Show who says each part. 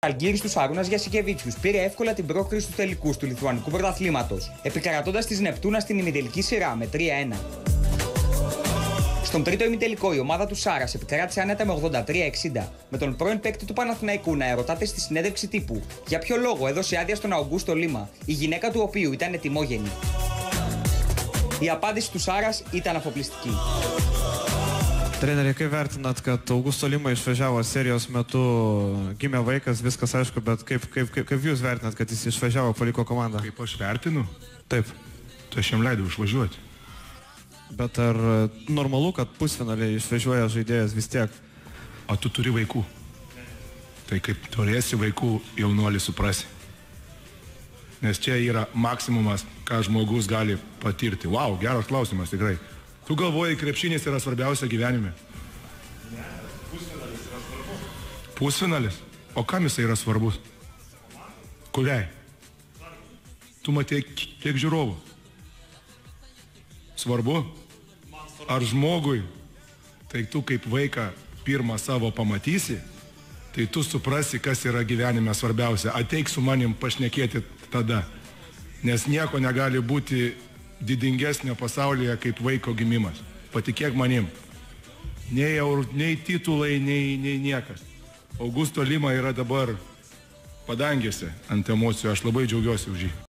Speaker 1: Αλγύρης του Αρούνας Γιασικεβίτσιους πήρε εύκολα την πρόκριση στους τελικούς του Λιθουανικού Πρωταθλήματος, επικρατώντας της Νεπτούνα στην ημιτελική σειρά με 3-1. Στον τρίτο ημιτελικό η ομάδα του Σάρας επικράτησε άνετα με 83-60, με τον πρώην παίκτη του Παναθηναϊκού να ερωτάται στη συνέντευξη τύπου για ποιο λόγο έδωσε άδεια στον Αουγκούστο Λίμα, η γυναίκα του οποίου ήταν ετοιμόγενη. Η απάντηση του Σάρας ήταν αφοπλιστική.
Speaker 2: Treneri, kaip vertinat, kad Augusto Lima išvažiavo serijos metu, gimė vaikas, viskas aišku, bet kaip jūs vertinat, kad jis išvažiavo, paliko komandą?
Speaker 3: Kaip aš vertinu?
Speaker 2: Taip.
Speaker 3: Tai aš jam leidau išvažiuoti.
Speaker 2: Bet ar normalu, kad pusfinaliai išvažiuoja žaidėjas vis tiek?
Speaker 3: O tu turi vaikų. Tai kaip turėsi vaikų, jaunuolį suprasi. Nes čia yra maksimumas, ką žmogus gali patirti. Vau, geras klausimas tikrai. Tu galvoji, krepšinis yra svarbiausia gyvenime?
Speaker 4: Ne, pusfinalis yra svarbu.
Speaker 3: Pusfinalis? O kam jisai yra svarbus? Kuriai? Tu matei kiek žiūrovų? Svarbu? Ar žmogui? Tai tu kaip vaiką pirmą savo pamatysi, tai tu suprasi, kas yra gyvenime svarbiausia. Ateik su manim pašnekėti tada. Nes nieko negali būti didingesnio pasaulyje kaip vaiko gimimas. Patikėk manim. Nei titulai, nei niekas. Augusto Lima yra dabar padangėse ant emocijų. Aš labai džiaugiuosi už jį.